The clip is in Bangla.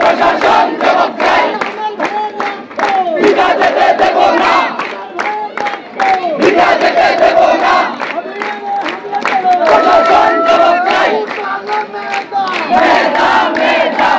প্রশাসন জবাব চাই, বিনা যেতে দেব না, বিনা যেতে দেব না, প্রশাসন জবাব চাই, মেধা মেধা